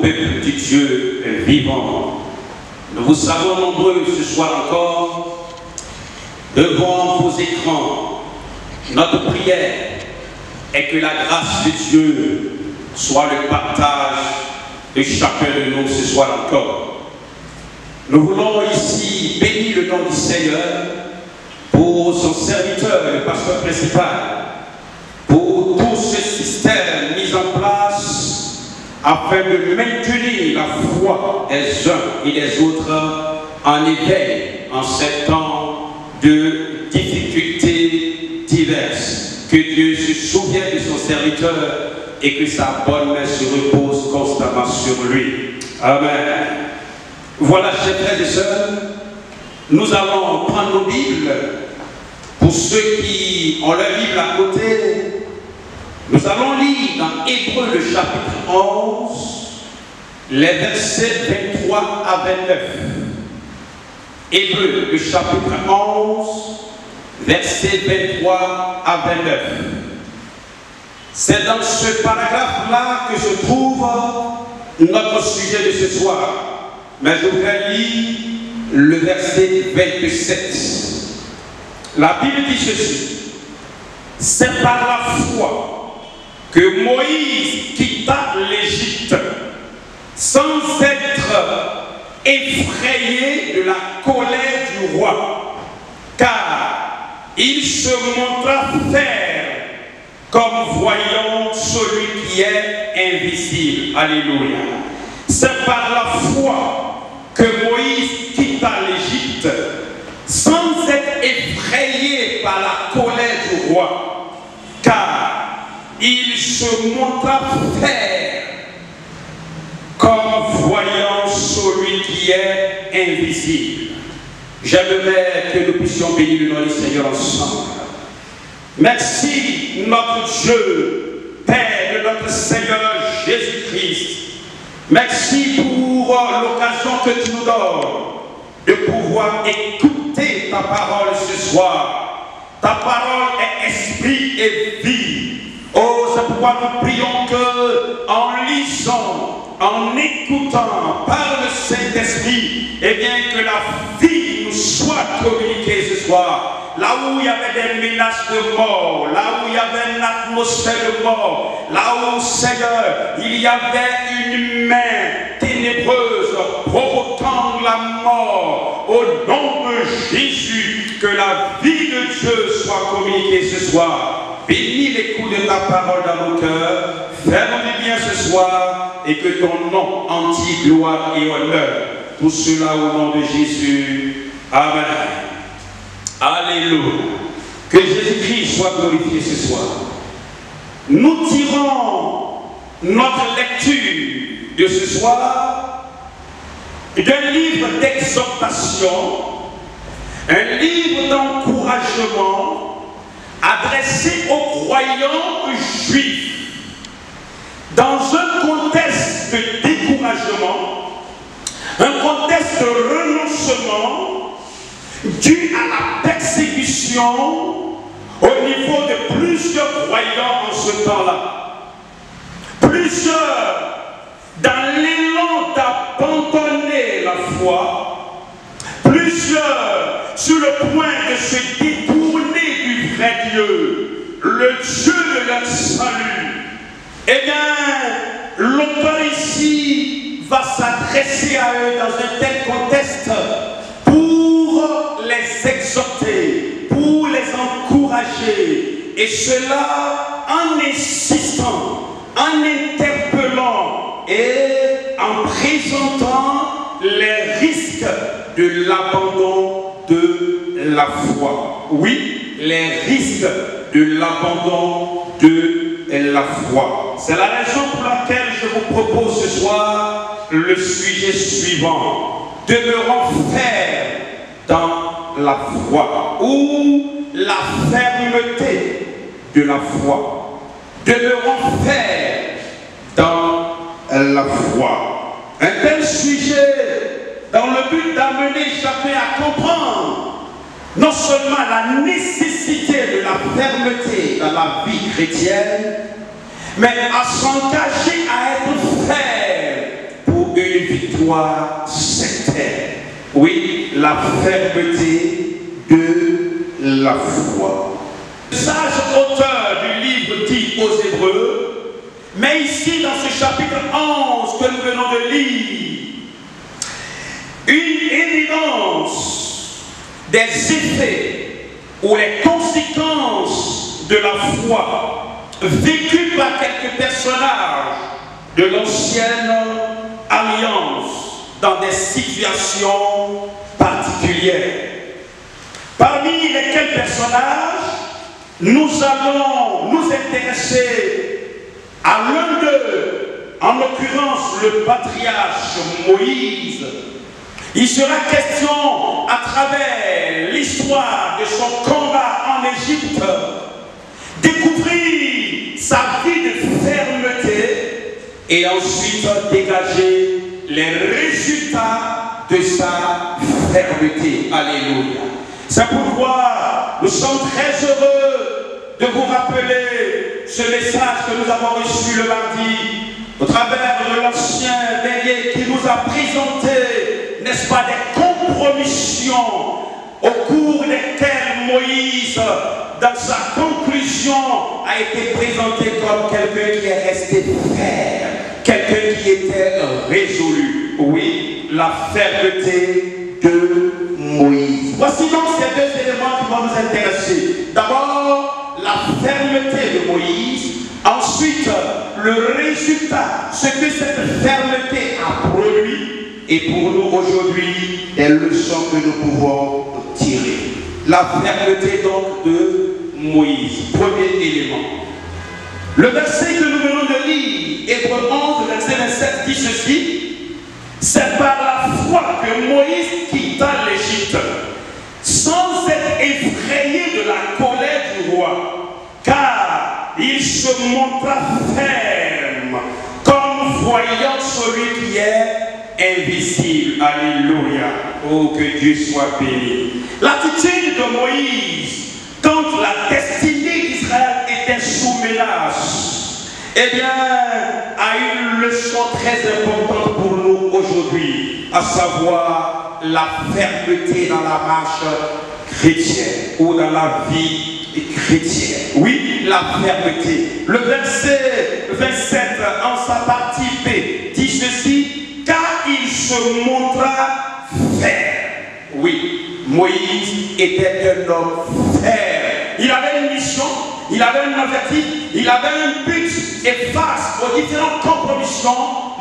peuple du Dieu vivant. Nous vous savons nombreux ce soir encore devant vos écrans. Notre prière est que la grâce de Dieu soit le partage de chacun de nous ce soir encore. Nous voulons ici bénir le nom du Seigneur pour son serviteur, le pasteur principal, pour tout ce système mis en place afin de maintenir la foi des uns et des autres en éveil en ces temps de difficultés diverses. Que Dieu se souvienne de son serviteur et que sa bonne main se repose constamment sur lui. Amen. Voilà, chers frères et sœurs, nous allons prendre nos Bibles. Pour ceux qui ont leur Bible à côté, nous allons lire dans Hébreux le chapitre 11, les versets 23 à 29. Hébreux le chapitre 11, versets 23 à 29. C'est dans ce paragraphe-là que se trouve notre sujet de ce soir. Mais je voudrais lire le verset 27. La Bible dit ceci: c'est par la foi que Moïse quitta l'Égypte sans être effrayé de la colère du roi, car il se montra ferme comme voyant celui qui est invisible. Alléluia. C'est par la foi que Moïse quitta l'Égypte sans être effrayé par la colère du roi, car il se montra ferme comme voyant celui qui est invisible. J'aimerais que nous puissions bénir le nom du Seigneur ensemble. Merci notre Dieu, Père de notre Seigneur Jésus-Christ. Merci pour l'occasion que tu nous donnes de pouvoir écouter ta parole ce soir. Ta parole est esprit et vie. Oh, c'est pourquoi nous prions que, en lisant, en écoutant par le Saint-Esprit, eh bien que la vie nous soit communiquée ce soir. Là où il y avait des menaces de mort, là où il y avait une atmosphère de mort, là où, Seigneur, il y avait une main ténébreuse provoquant la mort, au nom de Jésus, que la vie de Dieu soit communiquée ce soir. Bénis l'écoute de ta parole dans nos cœurs, fais-nous du bien ce soir, et que ton nom entier, gloire et honneur. Tout cela au nom de Jésus. Amen. Alléluia. Que Jésus-Christ soit glorifié ce soir. Nous tirons notre lecture de ce soir d'un livre d'exhortation, un livre d'encouragement adressé aux croyants juifs dans un contexte de découragement, un contexte de renoncement dû à la persécution au niveau de plusieurs croyants en ce temps-là. Plusieurs, dans l'élan d'abandonner la foi, plusieurs sur le point de se détourner du vrai Dieu, le Dieu de leur salut. Eh bien, l'auteur ici va s'adresser à eux dans un tel contexte pour les exhorter, pour les encourager, et cela en insistant, en interpellant et en présentant les risques de l'abandon de la foi. Oui, les risques de l'abandon de la foi. C'est la raison pour laquelle je vous propose ce soir le sujet suivant: demeurons fermes dans la foi, ou la fermeté de la foi. Demeurons fermes dans la foi. Un tel sujet dans le but d'amener chacun à comprendre non seulement la nécessité de la fermeté dans la vie chrétienne, mais à s'engager à être ferme victoire certaine. Oui, la fermeté de la foi. Le sage auteur du livre dit aux Hébreux, mais ici dans ce chapitre 11 que nous venons de lire, une évidence des effets ou les conséquences de la foi vécues par quelques personnages de l'ancienne alliance dans des situations particulières. Parmi lesquels personnages nous allons nous intéresser à l'un d'eux, en l'occurrence le patriarche Moïse. Il sera question à travers l'histoire de son combat en Égypte, découvrir sa vie de fermeté et ensuite dégager les résultats de sa fermeté. Alléluia. C'est pourquoi nous sommes très heureux de vous rappeler ce message que nous avons reçu le mardi au travers de l'ancien bélier qui nous a présenté, n'est-ce pas, des compromissions au cours desquelles Moïse, dans sa conclusion, a été présenté comme quelqu'un qui est resté ferme, quelqu'un qui était résolu. Oui, la fermeté de Moïse. Voici donc ces deux éléments qui vont nous intéresser. D'abord, la fermeté de Moïse. Ensuite, le résultat, ce que cette fermeté a produit. Et pour nous aujourd'hui, les leçons que nous pouvons tirer. La fermeté donc de Moïse. Premier élément. Le verset que nous venons de lire, Hébreux 11, verset 27, dit ceci. C'est par la foi que Moïse quitta l'Égypte, sans être effrayé de la colère du roi, car il se montra ferme, comme voyant celui qui est invisible. Alléluia. Oh, que Dieu soit béni. L'attitude de Moïse, quand la destinée d'Israël était sous menace, eh bien, a une leçon très importante pour nous aujourd'hui, à savoir la fermeté dans la marche chrétienne ou dans la vie chrétienne. Oui, la fermeté. Le verset 27 en sa partie B dit ceci, car il se montra ferme. Oui, Moïse était un homme ferme. Il avait une mission, il avait un objectif, il avait un but, et face aux différentes compromissions,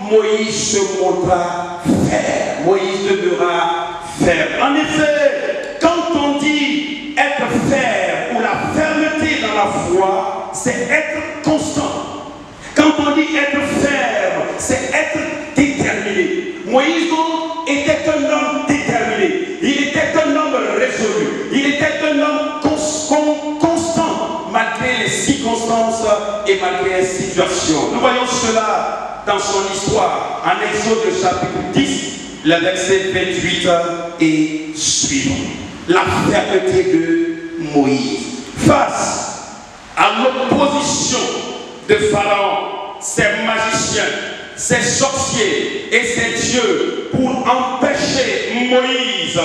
Moïse se montra ferme. Moïse demeura ferme. En effet, quand on dit être ferme ou la fermeté dans la foi, c'est être constant. Quand on dit être ferme, c'est être déterminé. Moïse donc était un homme déterminé. Il était un homme résolu. Il était un homme constant malgré les circonstances et malgré les situations. Nous voyons cela dans son histoire en Exode chapitre 10, le verset 28 et suivant. La fermeté de Moïse face à l'opposition de Pharaon, ses magiciens, ses sorciers et ses dieux pour empêcher Moïse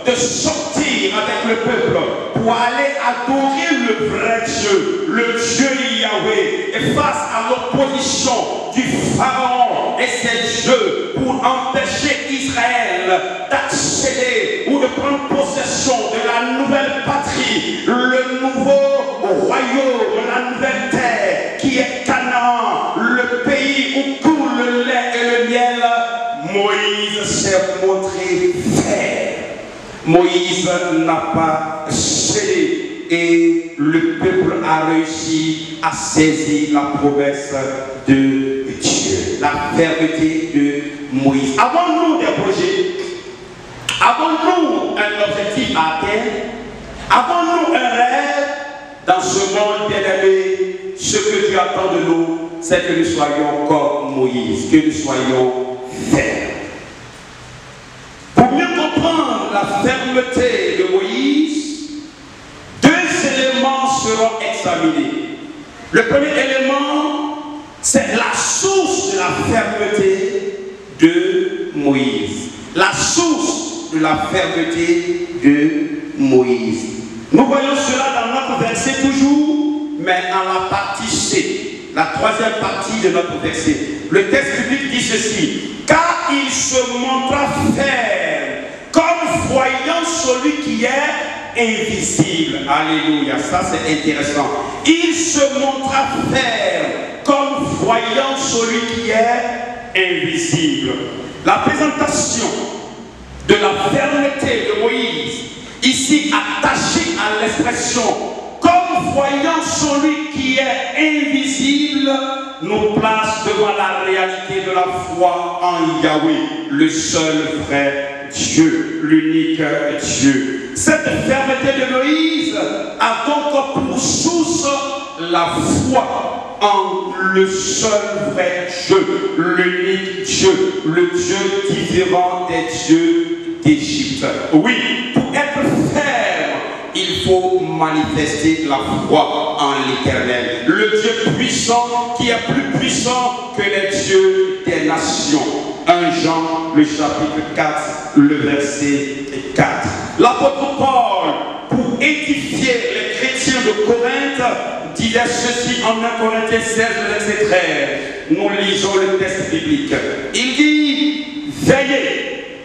de sortir avec le peuple pour aller adorer le vrai Dieu, le Dieu Yahweh. Et face à l'opposition du Pharaon et ses dieux pour empêcher Israël d'accéder ou de prendre possession de la nouvelle patrie, le nouveau royaume, la nouvelle terre qui est Canaan, le pays où coule le lait et le miel, Moïse s'est montré ferme. Moïse n'a pas cédé et le peuple a réussi à saisir la promesse de Dieu. La fermeté de Moïse. Avons-nous des projets? Avons-nous un objectif à atteindre? Avons-nous un rêve dans ce monde bien-aimé? Ce que Dieu attend de nous, c'est que nous soyons comme Moïse, que nous soyons fermes. Pour mieux comprendre la fermeté de Moïse, deux éléments seront examinés. Le premier élément, c'est la source de la fermeté de Moïse. La source de la fermeté de Moïse. Nous voyons cela dans notre verset toujours, mais en la partie C, la troisième partie de notre verset. Le texte biblique dit ceci: car il se montra ferme, comme voyant celui qui est invisible. Alléluia, ça c'est intéressant. Il se montra ferme, comme voyant celui qui est invisible. La présentation de la fermeté de Moïse, ici attachée à l'expression comme voyant celui qui est invisible, nous place devant la réalité de la foi en Yahweh, le seul vrai Dieu, l'unique Dieu. Cette fermeté de Moïse a donc pour source la foi en le seul vrai Dieu, l'unique Dieu, le Dieu différent des dieux d'Égypte. Oui, pour être ferme, il faut manifester la foi en l'Éternel, le Dieu puissant qui est plus puissant que les dieux des nations. 1 Jean, le chapitre 4, le verset 4. L'apôtre Paul, pour édifier les chrétiens de Corinthe, disait ceci en 1 Corinthiens 16, verset 13. Nous lisons le texte biblique. Il dit: veillez,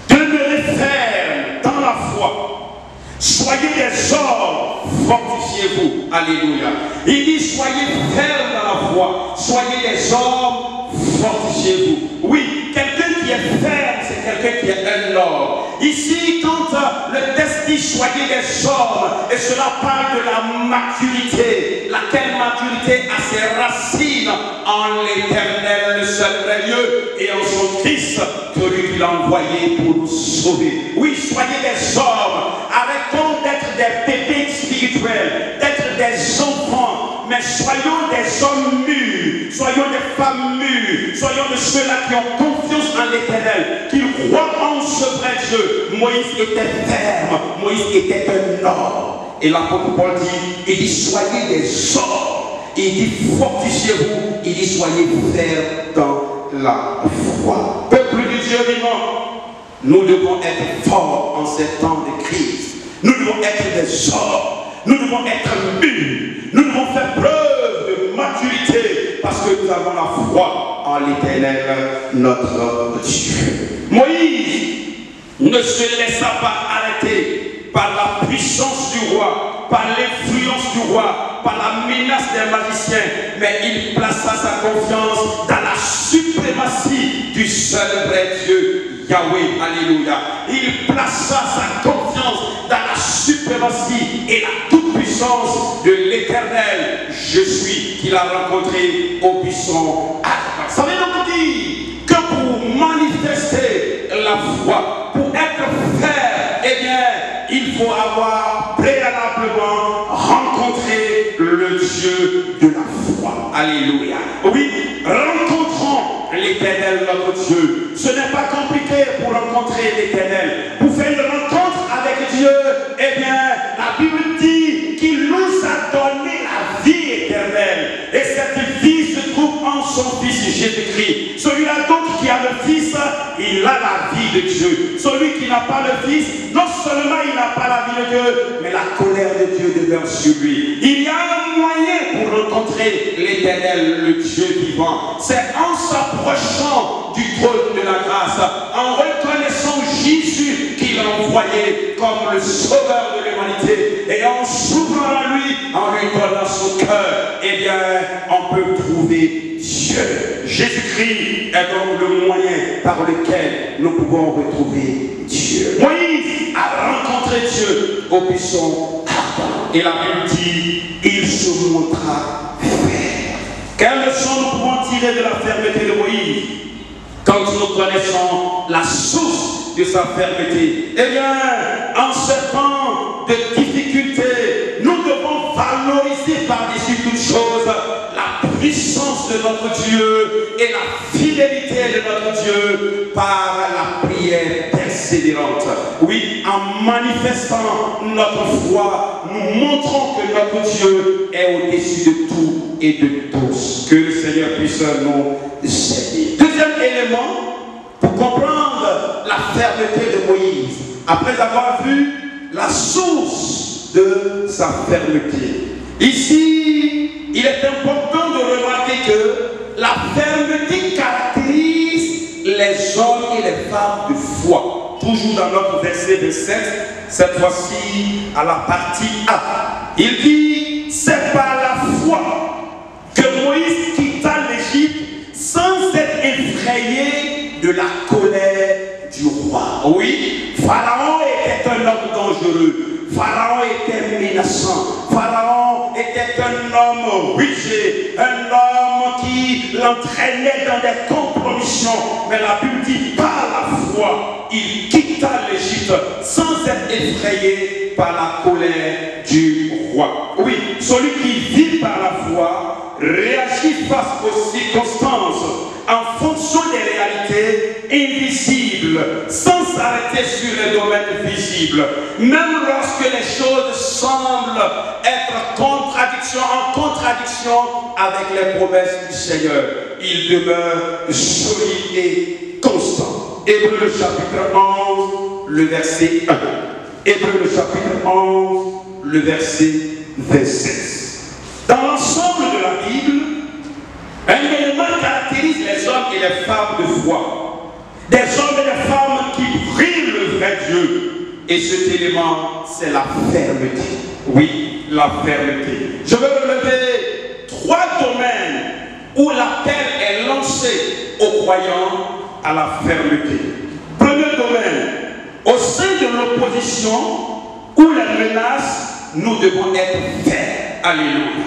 demeurez fermes dans la foi, soyez des hommes, fortifiez-vous. Alléluia. Il dit: soyez fermes dans la foi, soyez des hommes, fortifiez-vous. Oui, quelqu'un qui est ferme, c'est quelqu'un qui est un homme. Ici, quand le texte dit soyez des hommes, et cela parle de la maturité, laquelle maturité a ses racines en l'Éternel, le seul vrai Dieu, et en son Christ, celui qu'il a envoyé pour nous sauver. Oui, soyez des hommes, arrêtons d'être des bébés spirituels, d'être des enfants, mais soyons des hommes mûrs, soyons des femmes mûres, soyons de ceux-là qui ont confiance en l'Éternel, qui croient en ce vrai Dieu. Moïse était ferme, Moïse était un homme. Et l'apôtre Paul dit, il dit soyez des hommes, il dit fortifiez-vous, il dit soyez fermes dans la foi. Peuple du Dieu vivant, nous devons être forts en ces temps de crise. Nous devons être des hommes, nous devons être mûrs, nous devons faire preuve de maturité parce que nous avons la foi en l'Éternel, notre Dieu. Moïse ne se laissa pas arrêter par la puissance du roi, par l'influence du roi, par la menace des magiciens, mais il plaça sa confiance dans la suprématie du seul vrai Dieu, Yahweh. Alléluia. Il plaça sa confiance dans la suprématie et la toute-puissance de l'Éternel. Je suis qu'il a rencontré au buisson ardent. Ça veut donc dire que pour manifester la foi, pour être ferme, eh bien, il faut avoir préalablement rencontré le Dieu de la foi. Alléluia. Oui, rencontrons l'Éternel notre Dieu. Ce n'est pas compliqué pour rencontrer l'Éternel. Pour faire une rencontre avec Dieu, eh bien, la Bible dit qu'il nous a donné la vie éternelle. Et cette vie se trouve en son Fils Jésus-Christ. Celui-là donc qui a le Fils, il a la vie de Dieu. Celui qui n'a pas le Fils, non seulement il n'a pas la vie de Dieu, mais la colère de Dieu demeure sur lui. Il y a un moyen pour rencontrer l'Éternel, le Dieu vivant. C'est en s'approchant du trône de la grâce, en reconnaissant Jésus qu'il a envoyé comme le sauveur de l'humanité, et en s'ouvrant à lui, en lui donnant son cœur, eh bien, on peut trouver Dieu. Jésus-Christ est donc le moyen par lequel nous pouvons retrouver Dieu. Moïse a rencontré Dieu au buisson ardent. Et la Bible dit, il se montra ferme. Quelle leçon nous pouvons tirer de la fermeté de Moïse quand nous connaissons la source de sa fermeté? Eh bien, en ce temps de difficulté, nous devons valoriser par-dessus toutes choses la puissance de notre Dieu et la fidélité de notre Dieu par la prière persévérante. Oui, en manifestant notre foi, nous montrons que notre Dieu est au-dessus de tout et de tous. Que le Seigneur puisse nous servir. Deuxième élément pour comprendre la fermeté de Moïse, après avoir vu la source de sa fermeté. Ici, il est important de remarquer que la fermeté caractérise les hommes et les femmes de foi. Toujours dans notre verset 27, cette fois-ci à la partie A. Il dit, c'est par la foi que Moïse quitta l'Égypte sans être effrayé de la colère du roi. Oui, Pharaon était un homme dangereux. Pharaon était menaçant. Pharaon était un homme rigide, un homme qui l'entraînait dans des compromissions. Mais la Bible dit, par la foi, il quitta l'Égypte sans être effrayé par la colère du roi. Oui, celui qui vit par la foi réagit face aux circonstances en fonction des réalités invisibles, sans s'arrêter sur les domaines visibles. Même lorsque les choses semblent être en contradiction avec les promesses du Seigneur, il demeure solide et constant. Hébreux le chapitre 11, le verset 1. Hébreux le chapitre 11, le verset 27. Dans l'ensemble de la Bible, un élément caractérise les hommes et les femmes de foi. Des hommes et des femmes qui brillent le vrai Dieu. Et cet élément, c'est la fermeté. Oui, la fermeté. Je veux relever 3 domaines où l'appel est lancé aux croyants à la fermeté. Premier domaine, au sein de l'opposition ou la menace, nous devons être fermes. Alléluia.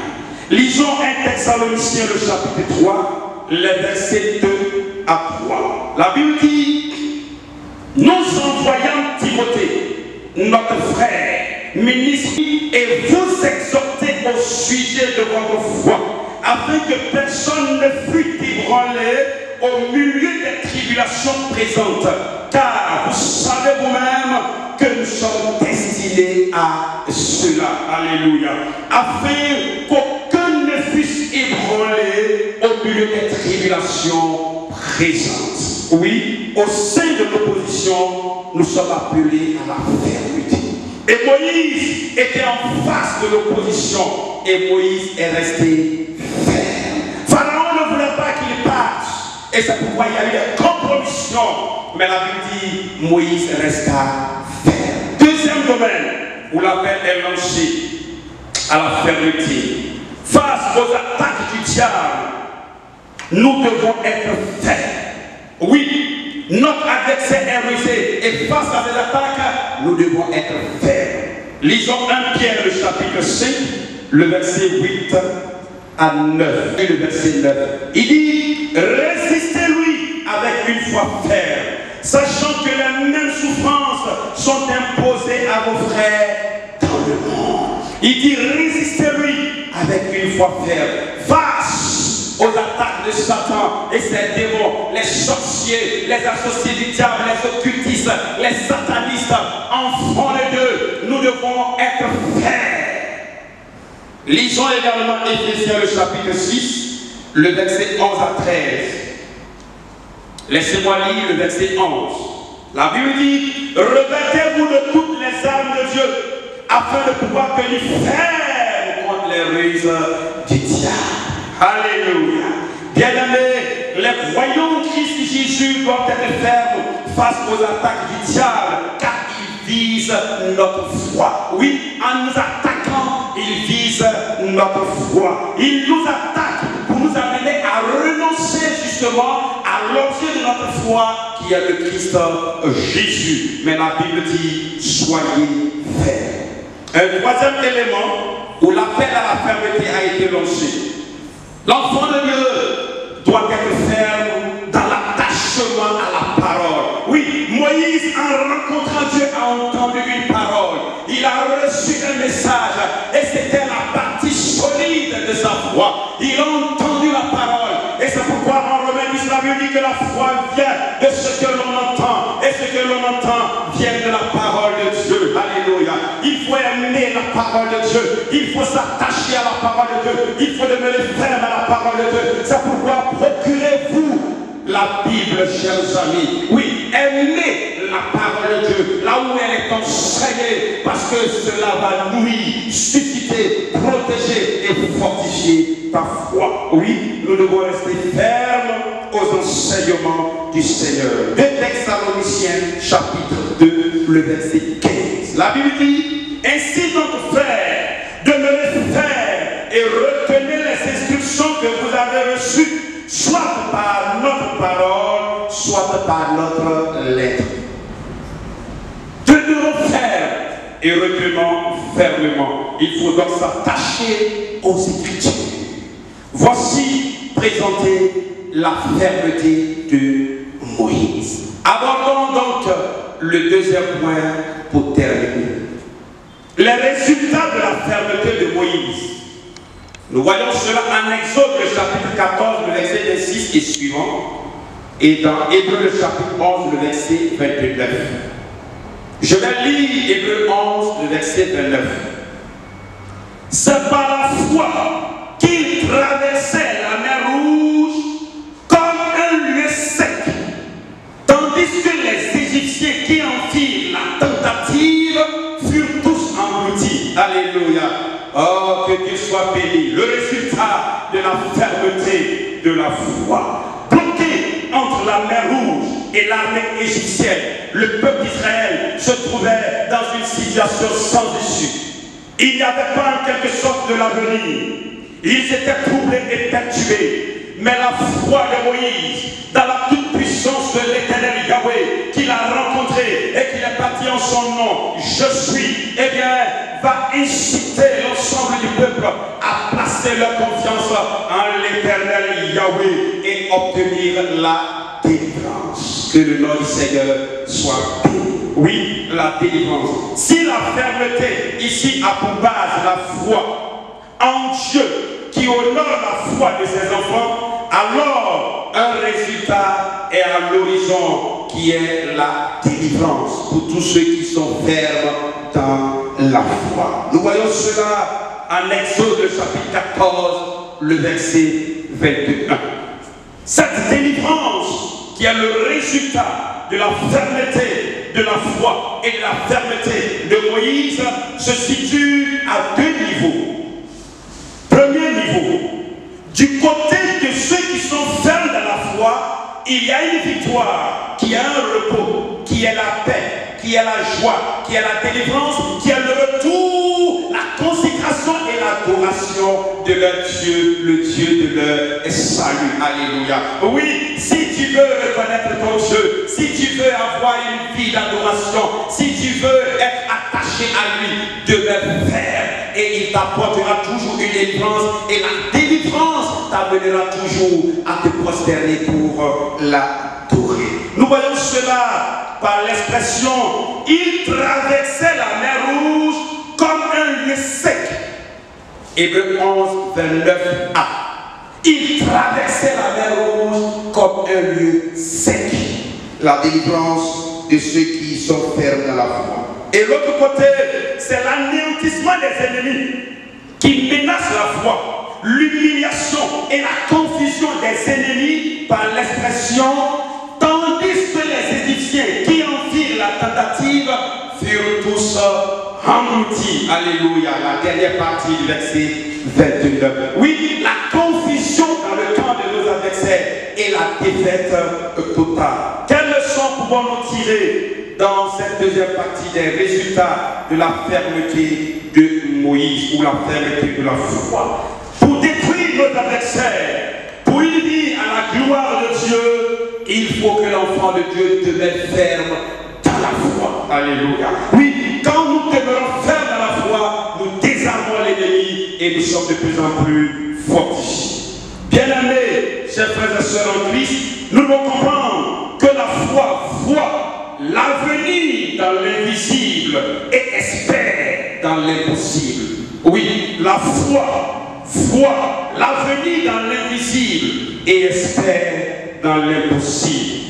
Lisons 1 Thessaloniciens le chapitre 3, les versets 2 à 3. La Bible dit, nous envoyons Timothée, notre frère, ministre, et vous exhorter au sujet de votre foi, afin que personne ne fût ébranlé au milieu des tribulations présentes, car vous savez vous-même que nous sommes destinés à cela. Alléluia. Afin qu'aucun ne fût ébranlé au milieu des tribulations présentes. Oui, au sein de l'opposition, nous sommes appelés à la fermeté. Et Moïse était en face de l'opposition. Et Moïse est resté ferme. Pharaon ne voulait pas qu'il parte. Et c'est pourquoi il y a eu des compromissions. Mais la Bible dit, Moïse resta ferme. Deuxième domaine où l'appel est lancé à la fermeté. Face aux attaques du diable, nous devons être fermes. Oui, notre adversaire est rusé. Et face à ces attaques, nous devons être fermes. Lisons 1 Pierre, le chapitre 5, le verset 8 à 9. Et le verset 9. Il dit, résistez-lui avec une foi ferme, sachant que les mêmes souffrances sont imposées à vos frères dans le monde. Il dit, résistez-lui avec une foi ferme, face aux attaques de Satan et ses démons, les sorciers, les associés du diable, les occultistes, les satanistes, enfants de Dieu. Nous devons être fermes. Lisons également Éphésiens le chapitre 6, le verset 11 à 13. Laissez-moi lire le verset 11. La Bible dit, revêtez-vous de toutes les armes de Dieu, afin de pouvoir tenir ferme contre les ruses du diable. Alléluia. Bien-aimés, les croyants de Christ Jésus doivent être fermes face aux attaques du diable, car ils visent notre foi. Oui, en nous attaquant, ils visent notre foi. Ils nous attaquent pour nous amener à renoncer justement à l'objet de notre foi qui est le Christ Jésus. Mais la Bible dit, soyez fermes. Un troisième élément où l'appel à la fermeté a été lancé. L'enfant de Dieu doit être ferme dans l'attachement à la parole. Oui, Moïse, en rencontrant Dieu, a entendu une parole. Il a reçu un message et c'était la partie solide de sa foi. Il a entendu la parole. Et c'est pourquoi en Romains 10, la Bible dit que la foi vient de ce que l'on entend. Et ce que l'on entend vient de la parole de Dieu. Alléluia. Il faut aimer la parole de Dieu. Il faut s'attacher à la parole de Dieu. Il faut demeurer ferme à la parole de Dieu. C'est pourquoi procurez-vous la la Bible, chers amis. Oui, aimez la parole de Dieu, là où elle est enseignée, parce que cela va nourrir, susciter, protéger et fortifier ta foi. Oui, nous devons rester fermes aux enseignements du Seigneur. 2 Thessaloniciens, chapitre 2, le verset 15. La Bible dit, ainsi donc frères, demeurez fermes et retenez les instructions que vous avez reçues, soit par notre parole, soit par notre lettre. Demeurons fermes et retenons fermement. Il faut donc s'attacher aux Écritures. Voici présenter la fermeté de Moïse. Abordons donc le deuxième point pour terminer. Les résultats de la fermeté de Moïse. Nous voyons cela en Exode, le chapitre 14, le verset 26 et suivant, et dans Hébreu, le chapitre 11, le verset 29. Je vais lire Hébreu 11, le verset 29. C'est par la foi qu'il traversait la mer Rouge comme un lieu sec, tandis que les Égyptiens qui en firent la tentative furent tous engloutis. Alléluia. Oh, que Dieu soit béni. Le résultat de la fermeté de la foi. Bloqué entre la mer Rouge et l'armée égyptienne, le peuple d'Israël se trouvait dans une situation sans issue. Il n'y avait pas en quelque sorte de l'avenir. Ils étaient troublés et perturbés. Mais la foi de Moïse, dans la toute-puissance de l'Éternel Yahweh, qu'il a rencontré et qu'il est parti en son nom, je suis, eh bien, va inciter l'ensemble du peuple à placer leur confiance en l'Éternel Yahweh et obtenir la délivrance. Que le nom du Seigneur soit béni. Oui, la délivrance. Si la fermeté ici a pour base la foi en Dieu qui honore la foi de ses enfants, alors un résultat est à l'horizon qui est la délivrance pour tous ceux qui sont fermes dans la foi. Nous voyons cela en Exode, le chapitre 14, le verset 21. Cette délivrance qui est le résultat de la fermeté de la foi et de la fermeté de Moïse se situe à deux niveaux. Premier niveau, du côté de ceux qui sont fermes dans la foi, il y a une victoire, qui a un repos, qui est la paix, qui est la joie, qui est la délivrance, qui est le retour, la consécration et l'adoration de leur Dieu, le Dieu de leur salut. Alléluia. Oui, si tu veux reconnaître ton Dieu, si tu veux avoir une vie d'adoration, si tu veux être attaché à lui, demeure ferme et il t'apportera toujours une délivrance et la délivrance t'amènera toujours à te prosterner pour l'adorer. Nous voyons cela par l'expression « Il traversait la mer Rouge comme un lieu sec ». Hébreu 11, 29a. Il traversait la mer Rouge comme un lieu sec. La délivrance de ceux qui sont fermes dans la foi. Et l'autre côté, c'est l'anéantissement des ennemis qui menacent la foi, l'humiliation et la confusion des ennemis par l'expression « Tandis que les Égyptiens qui en firent la tentative furent tous engloutis. » Alléluia. La dernière partie du verset 29. Oui, la confusion dans le camp de nos adversaires et la défaite totale. Quelles leçons pouvons-nous tirer dans cette deuxième partie des résultats de la fermeté de Moïse ou la fermeté de la foi? Pour détruire nos adversaires, pour une vie à la gloire de Dieu, il faut que l'enfant de Dieu demeure ferme dans la foi. Alléluia. Oui, quand nous demeurons fermes dans la foi, nous désarmons l'ennemi et nous sommes de plus en plus fortifiés. Bien-aimés, chers frères et sœurs en Christ, nous devons comprendre que la foi voit l'avenir dans l'invisible et espère dans l'impossible. Oui, la foi voit l'avenir dans l'invisible et espère dans l'impossible.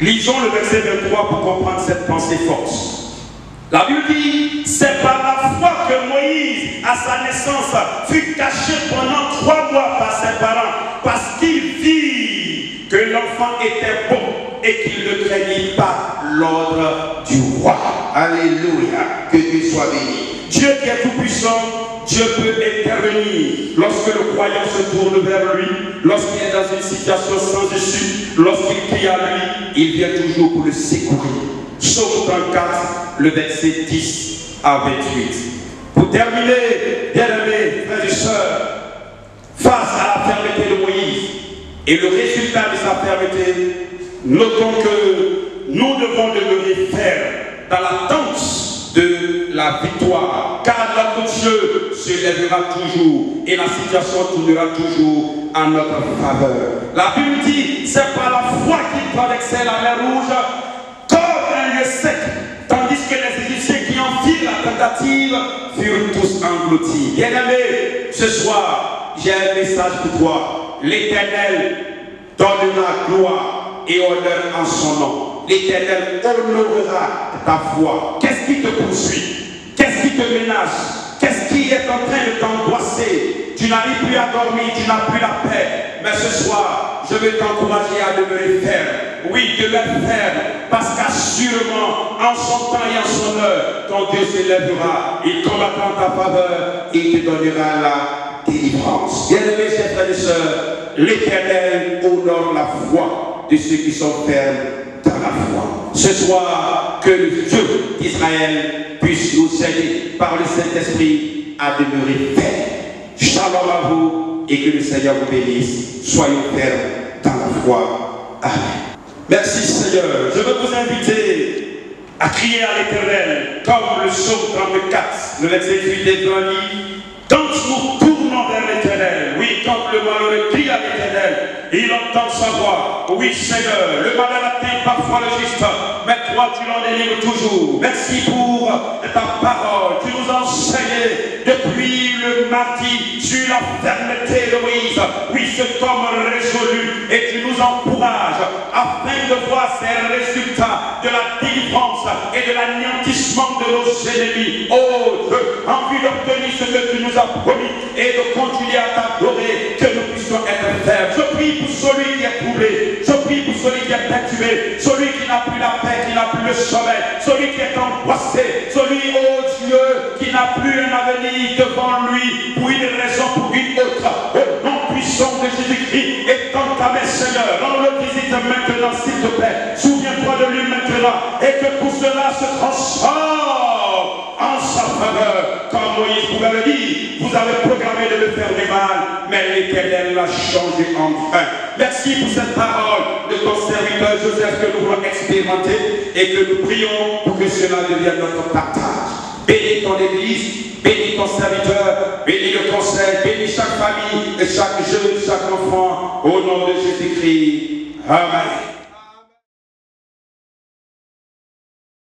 Lisons le verset 23 pour comprendre cette pensée forte. La Bible dit, c'est par la foi que Moïse, à sa naissance, fut caché pendant 3 mois par ses parents, parce qu'il vit que l'enfant était bon et qu'il ne craignit pas l'ordre du roi. Alléluia. Que Dieu soit béni. Dieu qui est tout-puissant, Dieu peut intervenir lorsque le croyant se tourne vers lui, lorsqu'il est dans une situation sans issue, lorsqu'il crie à lui, il vient toujours pour le secourir. Psaume 34, le verset 10 à 28. Pour terminer, bien-aimés, frères et sœurs, face à la fermeté de Moïse et le résultat de sa fermeté, notons que nous devons demeurer fermes dans l'attente de la victoire, car notre Dieu se lèvera toujours et la situation tournera toujours en notre faveur. La Bible dit, c'est par la foi qu'il traversait la mer Rouge comme un lieu sec, tandis que les Égyptiens qui en firent la tentative furent tous engloutis. Bien-aimé, ce soir, j'ai un message pour toi. L'Éternel donnera gloire et honneur en son nom. L'Éternel honorera ta foi. Qu'est-ce qui te poursuit? Qu'est-ce qui te menace? Qu'est-ce qui est en train de t'angoisser? Tu n'arrives plus à dormir, tu n'as plus la paix. Mais ce soir, je veux t'encourager à demeurer ferme. Oui, demeure ferme, parce qu'assurément, en son temps et en son heure, ton Dieu s'élèvera, il combattra en ta faveur et il te donnera la délivrance. Bien-aimés, chers frères et sœurs, l'Éternel honore la foi de ceux qui sont fermes dans la foi. Ce soir, que le Dieu d'Israël puisse nous aider par le Saint-Esprit à demeurer fermes. Shalom à vous et que le Seigneur vous bénisse. Soyons fermes dans la foi. Amen. Merci Seigneur. Je veux vous inviter à crier à l'Éternel comme le psaume 34, le verset 8 et 20 dit, quand nous tournons vers l'Éternel, oui, quand le malheureux crie à l'Éternel, il entend sa voix. Oui Seigneur, le malheur atteint parfois le juste, mais toi tu l'en délivres toujours. Merci pour ta parole. Tu nous as enseigné depuis le mardi sur la fermeté de Moïse. Oui, cet homme résolu, et tu nous encourages afin de voir ces résultats de la délivrance et de l'anéantissement de nos ennemis. Oh Dieu, en vue d'obtenir ce que tu nous as promis et de continuer à t'adorer, que nous puissions être fermes. Je prie pour celui qui est troublé, je prie pour celui qui est perturbé, celui qui n'a plus la paix, qui n'a plus le sommeil, celui qui est angoissé, celui, oh Dieu, qui n'a plus un avenir devant lui pour une raison, pour une autre. Au nom puissant de Jésus-Christ, étends ta main, Seigneur, on le visite maintenant, s'il te plaît. Souviens-toi de lui maintenant et que tout cela se transforme en sa faveur. Comme Moïse pouvait le dire, vous avez programmé de me faire du mal, mais l'Éternel l'a changé en bien. Merci pour cette parole de ton serviteur Joseph que nous voulons expérimenter et que nous prions pour que cela devienne notre partage. Bénis ton Église, bénis ton serviteur, bénis le conseil, bénis chaque famille et chaque jeune, chaque enfant, au nom de Jésus-Christ. Amen.